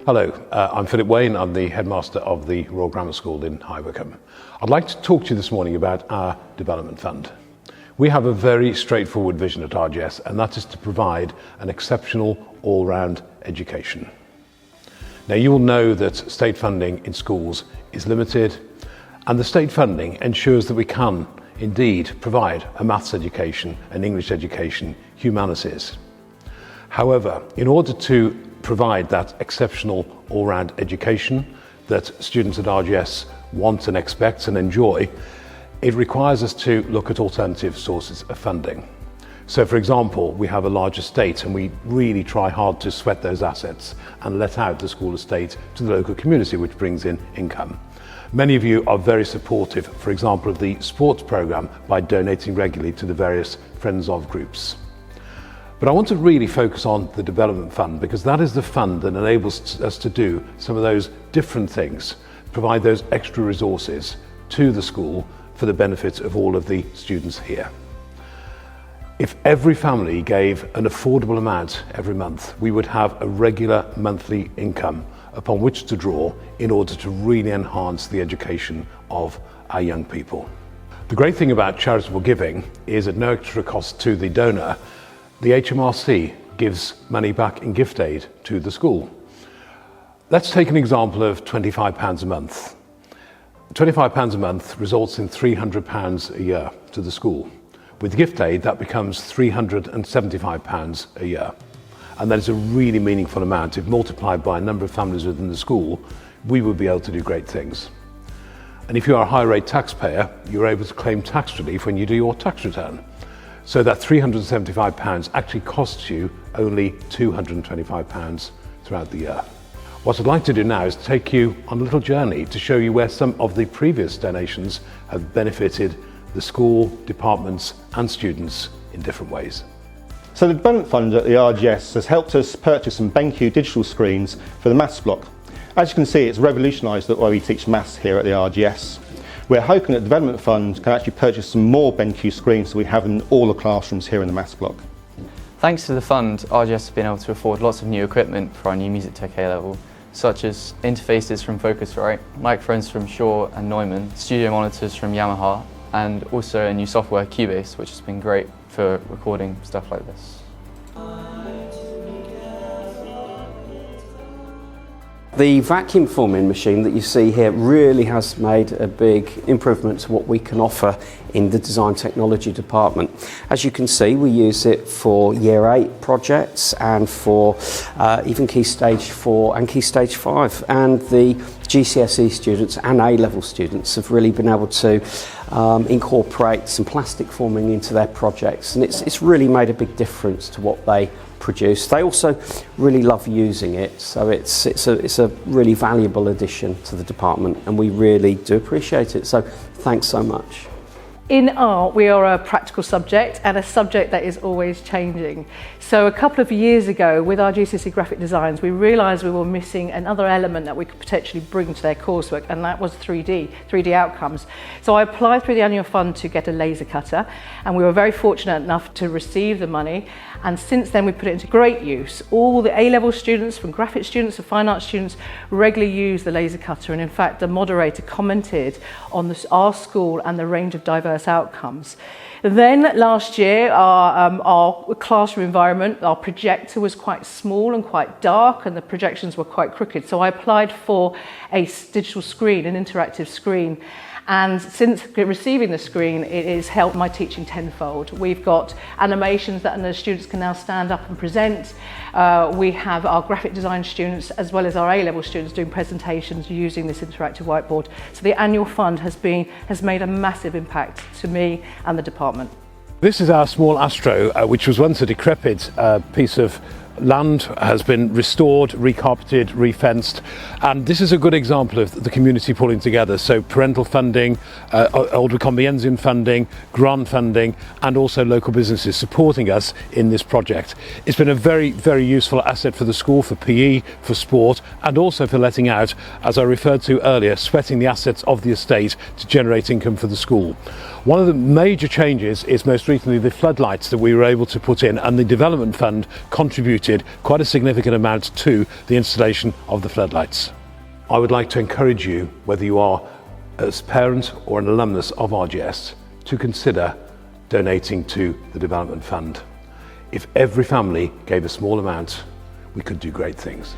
Hello, I'm Philip Wayne. I'm the headmaster of the Royal Grammar School in High Wycombe. I'd like to talk to you this morning about our development fund. We have a very straightforward vision at RGS, and that is to provide an exceptional all-round education. Now, you will know that state funding in schools is limited, and the state funding ensures that we can indeed provide a maths education, an English education, humanities. However, in order to provide that exceptional all-round education that students at RGS want and expect and enjoy, it requires us to look at alternative sources of funding. So, for example, we have a large estate and we really try hard to sweat those assets and let out the school estate to the local community, which brings in income. Many of you are very supportive, for example, of the sports programme by donating regularly to the various Friends of groups. But I want to really focus on the development fund, because that is the fund that enables us to do some of those different things, provide those extra resources to the school for the benefit of all of the students here. If every family gave an affordable amount every month, we would have a regular monthly income upon which to draw in order to really enhance the education of our young people. The great thing about charitable giving is at no extra cost to the donor, the HMRC gives money back in gift aid to the school. Let's take an example of £25 a month. £25 a month results in £300 a year to the school. With gift aid, that becomes £375 a year. And that is a really meaningful amount. If multiplied by a number of families within the school, we would be able to do great things. And if you are a high rate taxpayer, you're able to claim tax relief when you do your tax return. So that £375 actually costs you only £225 throughout the year. What I'd like to do now is take you on a little journey to show you where some of the previous donations have benefited the school, departments and students in different ways. So the development fund at the RGS has helped us purchase some BenQ digital screens for the maths block. As you can see, it's revolutionised the way we teach maths here at the RGS. We're hoping that the development fund can actually purchase some more BenQ screens so we have in all the classrooms here in the maths block. Thanks to the fund, RGS has been able to afford lots of new equipment for our new Music Tech A-level, such as interfaces from Focusrite, microphones from Shaw and Neumann, studio monitors from Yamaha, and also a new software, Cubase, which has been great for recording stuff like this. The vacuum forming machine that you see here really has made a big improvement to what we can offer in the design technology department. As you can see, we use it for Year 8 projects and for even Key Stage 4 and Key Stage 5. And the GCSE students and A-level students have really been able to incorporate some plastic forming into their projects, and it's really made a big difference to what they produce. They also really love using it, so it's a really valuable addition to the department, and we really do appreciate it. So thanks so much. In art, we are a practical subject and a subject that is always changing. So a couple of years ago, with our GCSE graphic designs, we realised we were missing another element that we could potentially bring to their coursework, and that was 3D outcomes. So I applied through the annual fund to get a laser cutter, and we were very fortunate enough to receive the money. And since then, we put it into great use. All the A-level students, from graphic students to fine arts students, regularly use the laser cutter. And in fact, the moderator commented on our school and the range of diverse outcomes. Then last year, our classroom environment, our projector was quite small and quite dark, and the projections were quite crooked. So I applied for a digital screen, an interactive screen. And since receiving the screen, it has helped my teaching tenfold. We've got animations that the students can now stand up and present. We have our graphic design students as well as our A-level students doing presentations using this interactive whiteboard. So the annual fund has made a massive impact to me and the department. This is our small Astro, which was once a decrepit piece of land, has been restored, recarpeted, refenced, and this is a good example of the community pulling together. So parental funding, Old Wycombiensian funding, grant funding, and also local businesses supporting us in this project. It's been a very, very useful asset for the school, for PE, for sport, and also for letting out, as I referred to earlier, sweating the assets of the estate to generate income for the school. One of the major changes is most recently the floodlights that we were able to put in, and the development fund contributed quite a significant amount to the installation of the floodlights. I would like to encourage you, whether you are as parent or an alumnus of RGS, to consider donating to the development fund. If every family gave a small amount, we could do great things.